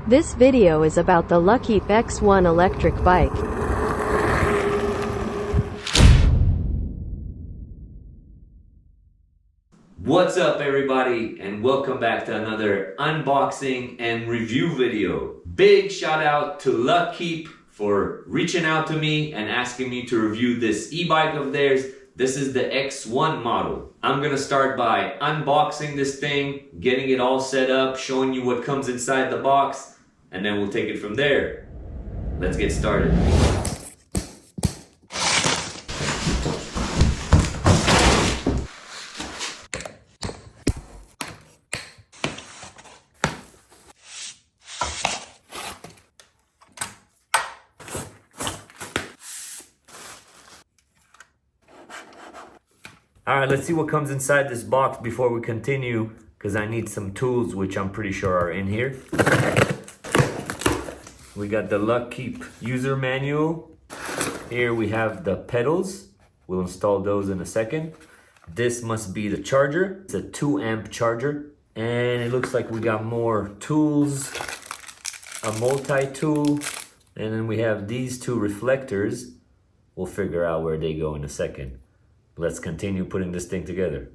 This video is about the Luckeep X1 electric bike. What's up everybody, and welcome back to another unboxing and review video. Big shout out to Luckeep for reaching out to me and asking me to review this e-bike of theirs. This is the X1 model. I'm gonna start by unboxing this thing, getting it all set up, showing you what comes inside the box, and then we'll take it from there. Let's get started. All right, let's see what comes inside this box before we continue, because I need some tools, which I'm pretty sure are in here. We got the Luckeep user manual. Here we have the pedals. We'll install those in a second. This must be the charger. It's a 2 amp charger. And it looks like we got more tools, a multi-tool, and then we have these 2 reflectors. We'll figure out where they go in a second. Let's continue putting this thing together.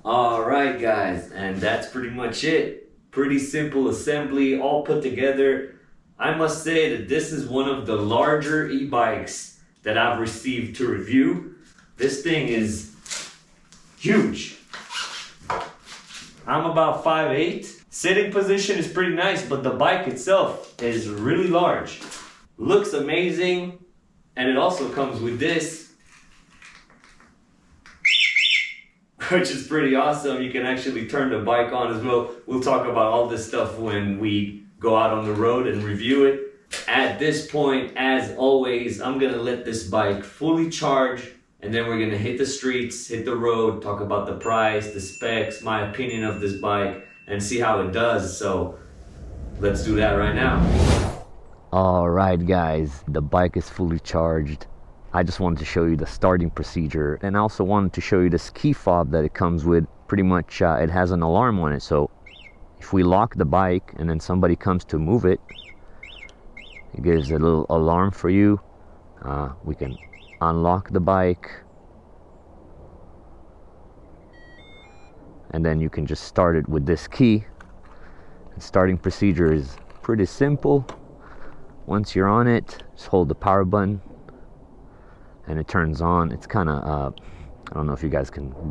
Alright guys, and that's pretty much it. Pretty simple assembly, all put together. I must say that this is one of the larger e-bikes that I've received to review. This thing is huge. I'm about 5'8". Sitting position is pretty nice, but the bike itself is really large. Looks amazing, and it also comes with this, which is pretty awesome. You can actually turn the bike on as well. We'll talk about all this stuff when we go out on the road and review it. At this point, as always, I'm gonna let this bike fully charge, and then we're gonna hit the streets, hit the road, talk about the price, the specs, my opinion of this bike, and see how it does. So let's do that right now. All right guys, the bike is fully charged. I just wanted to show you the starting procedure, and I also wanted to show you this key fob that it comes with. Pretty much it has an alarm on it, so if we lock the bike and then somebody comes to move it, it gives a little alarm for you. We can unlock the bike, and then you can just start it with this key. The starting procedure is pretty simple. Once you're on it, just hold the power button and it turns on. It's kind of I don't know if you guys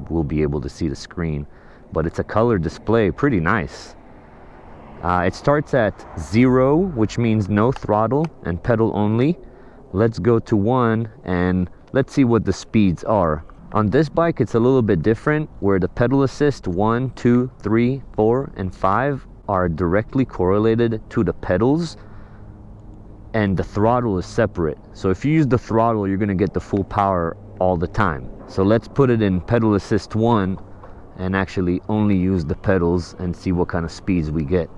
will be able to see the screen, but it's a color display, pretty nice. It starts at 0, which means no throttle and pedal only. Let's go to 1 and let's see what the speeds are. On this bike it's a little bit different, where the pedal assist 1, 2, 3, 4 and 5 are directly correlated to the pedals, and the throttle is separate. So if you use the throttle, you're gonna get the full power all the time. So let's put it in pedal assist 1 and actually only use the pedals and see what kind of speeds we get.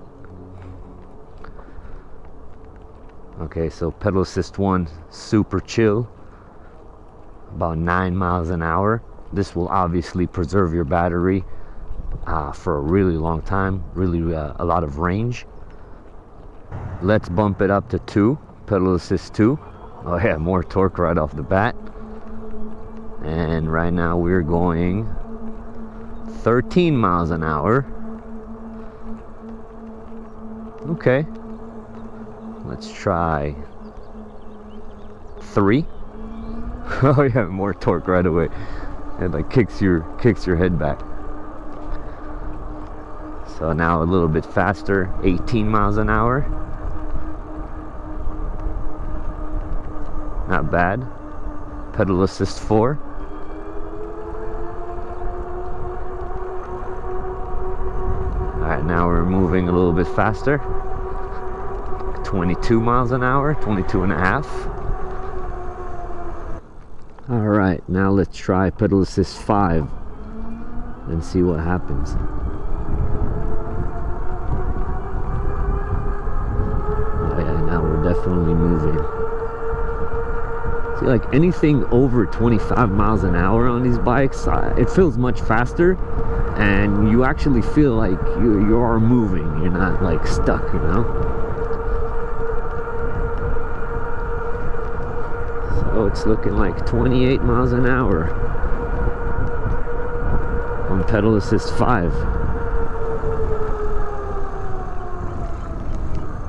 Okay, so pedal assist 1, super chill, about 9 miles an hour. This will obviously preserve your battery for a really long time, really a lot of range. Let's bump it up to 2, pedal assist 2. Oh yeah, more torque right off the bat. And right now we're going 13 miles an hour. Okay. Let's try 3. Oh yeah, more torque right away. It like kicks your head back. So now a little bit faster, 18 miles an hour. Not bad. Pedal assist 4. Alright, now we're moving a little bit faster. 22 miles an hour, 22 and a half. Alright, now let's try pedal assist 5 and see what happens. Oh yeah, now we're definitely moving. See, like anything over 25 miles an hour on these bikes, it feels much faster, and you actually feel like you are moving. You're not like stuck, you know? So it's looking like 28 miles an hour on pedal assist 5.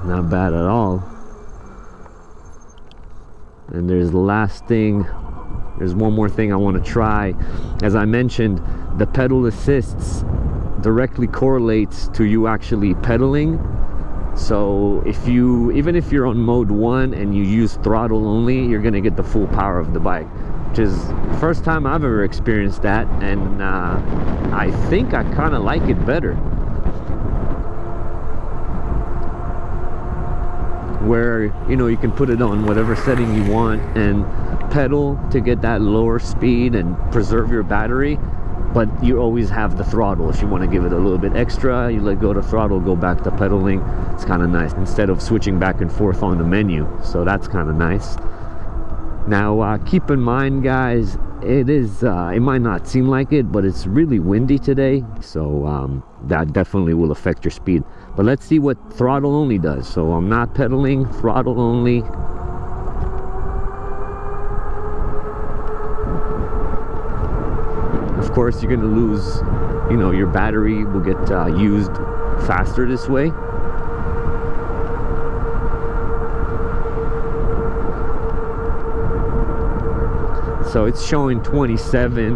Not bad at all. And there's the last thing. There's one more thing I want to try. As I mentioned, the pedal assists directly correlates to you actually pedaling. So even if you're on mode 1 and you use throttle only, you're gonna get the full power of the bike, which is the first time I've ever experienced that, and I think I kind of like it better. Where, you know, you can put it on whatever setting you want and pedal to get that lower speed and preserve your battery, but you always have the throttle. If you want to give it a little bit extra, you let go of the throttle, go back to pedaling. It's kind of nice instead of switching back and forth on the menu. So that's kind of nice. Now keep in mind, guys, it might not seem like it, but it's really windy today, so that definitely will affect your speed. But let's see what throttle only does. So I'm not pedaling, throttle only. Of course, you're gonna lose, you know, your battery will get used faster this way. So it's showing 27,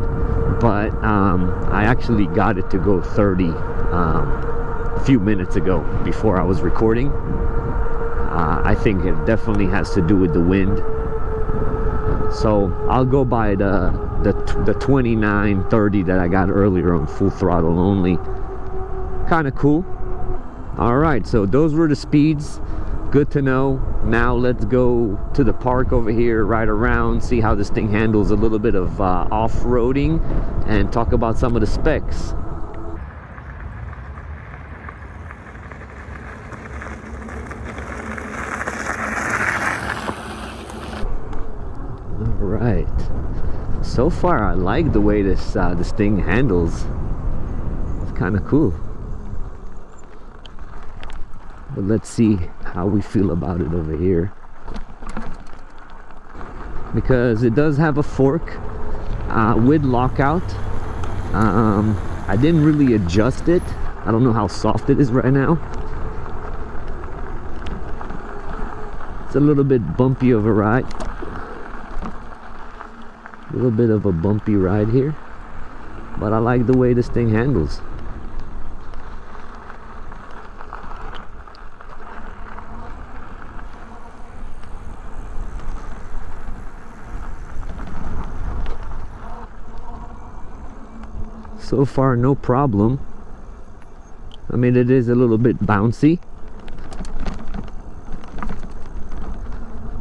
but I actually got it to go 30 a few minutes ago before I was recording. I think it definitely has to do with the wind. So I'll go by the 29, 30 that I got earlier on full throttle only. Kind of cool. All right, so those were the speeds. Good to know. Now let's go to the park over here, ride around, see how this thing handles a little bit of off-roading, and talk about some of the specs. All right. So far, I like the way this thing handles. It's kind of cool. But let's see how we feel about it over here, because it does have a fork with lockout. I didn't really adjust it. I don't know how soft it is right now. It's a little bit bumpy of a ride. A little bit of a bumpy ride here, but I like the way this thing handles. So far, no problem. I mean, it is a little bit bouncy,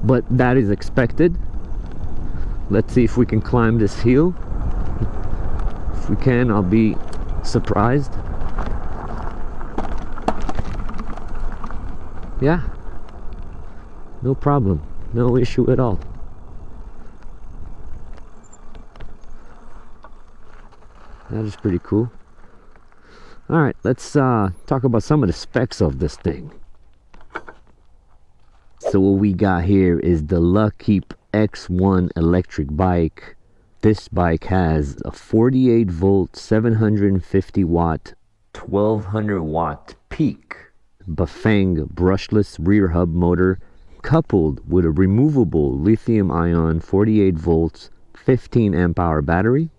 but that is expected. Let's see if we can climb this hill. If we can, I'll be surprised. Yeah, no problem, no issue at all. That is pretty cool. All right, let's talk about some of the specs of this thing. So what we got here is the Luckeep X1 electric bike. This bike has a 48 volt, 750 watt, 1200 watt peak. Bafang brushless rear hub motor coupled with a removable lithium-ion 48 volts 15 amp hour battery.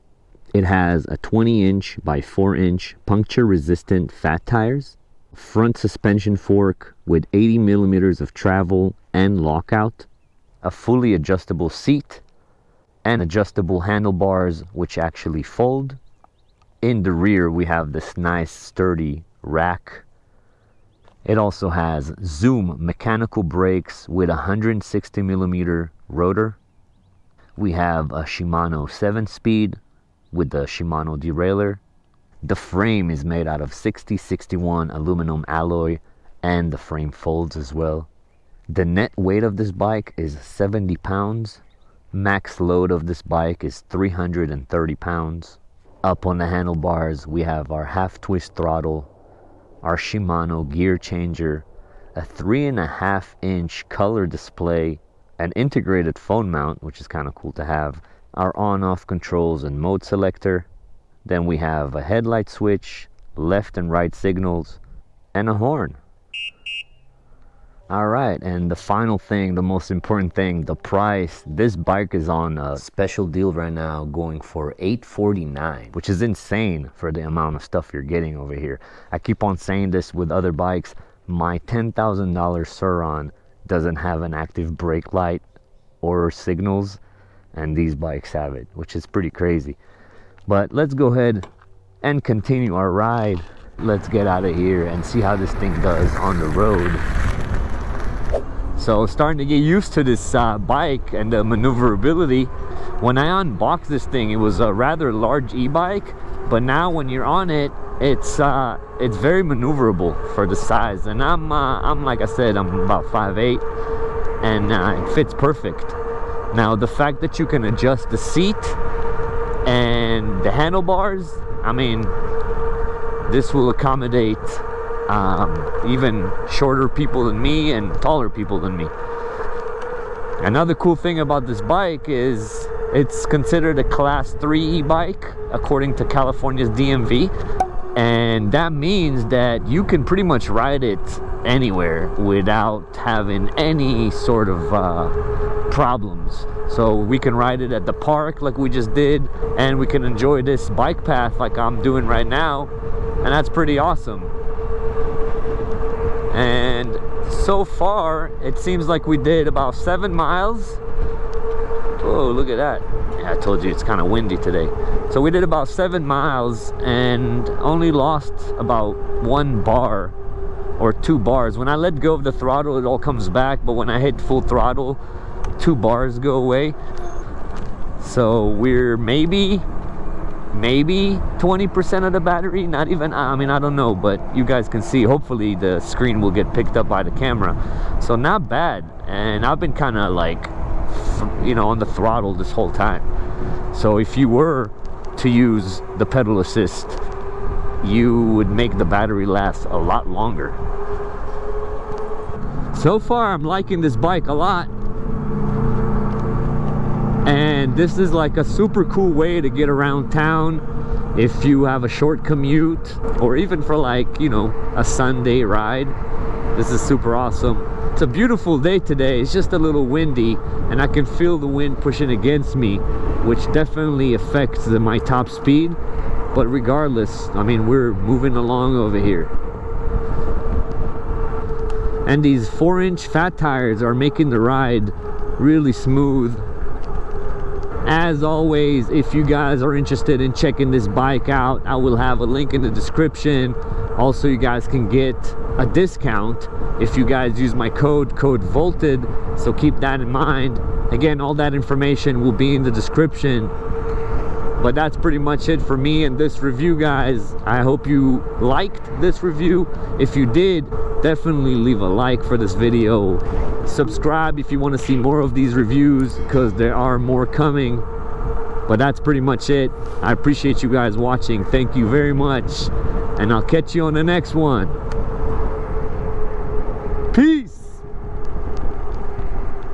It has a 20-inch by 4-inch puncture-resistant fat tires, front suspension fork with 80 millimeters of travel and lockout, a fully adjustable seat, and adjustable handlebars which actually fold. In the rear we have this nice sturdy rack. It also has Zoom mechanical brakes with a 160 millimeter rotor. We have a Shimano 7-speed with the Shimano derailleur. The frame is made out of 6061 aluminum alloy, and the frame folds as well. The net weight of this bike is 70 pounds. Max load of this bike is 330 pounds. Up on the handlebars we have our half twist throttle, our Shimano gear changer, a 3.5-inch color display, an integrated phone mount, which is kind of cool to have, our on-off controls and mode selector. Then we have a headlight switch, left and right signals, and a horn. Alright, and the final thing, the most important thing, the price. This bike is on a special deal right now, going for $849, which is insane for the amount of stuff you're getting over here. I keep on saying this with other bikes. My $10,000 Suron doesn't have an active brake light or signals, and these bikes have it, which is pretty crazy. But let's go ahead and continue our ride. Let's get out of here and see how this thing does on the road. So starting to get used to this bike and the maneuverability. When I unboxed this thing, it was a rather large e-bike, but now when you're on it, it's very maneuverable for the size. And I'm like I said, I'm about 5'8", and it fits perfect. Now the fact that you can adjust the seat and the handlebars, I mean, this will accommodate even shorter people than me and taller people than me. Another cool thing about this bike is it's considered a class 3 e-bike according to California's DMV, and that means that you can pretty much ride it anywhere without having any sort of problems. So we can ride it at the park like we just did, and we can enjoy this bike path like I'm doing right now, and that's pretty awesome. And so far it seems like we did about 7 miles. Oh, look at that. Yeah, I told you it's kind of windy today. So we did about 7 miles and only lost about 1 bar or 2 bars. When I let go of the throttle, it all comes back, but when I hit full throttle, 2 bars go away. So we're maybe 20% of the battery, not even, I mean, I don't know, but you guys can see. Hopefully the screen will get picked up by the camera. So not bad. And I've been kind of like, you know, on the throttle this whole time. So if you were to use the pedal assist, you would make the battery last a lot longer. So far I'm liking this bike a lot, and this is like a super cool way to get around town if you have a short commute, or even for, like, you know, a Sunday ride. This is super awesome. It's a beautiful day today. It's just a little windy, and I can feel the wind pushing against me, which definitely affects my top speed. But regardless, I mean, we're moving along over here. And these 4-inch fat tires are making the ride really smooth. As always, if you guys are interested in checking this bike out, I will have a link in the description. Also, you guys can get a discount if you guys use my code VOLTED, so keep that in mind. Again, all that information will be in the description. But that's pretty much it for me and this review, guys. I hope you liked this review. If you did, definitely leave a like for this video. Subscribe if you want to see more of these reviews, because there are more coming. But that's pretty much it. I appreciate you guys watching. Thank you very much, and I'll catch you on the next one.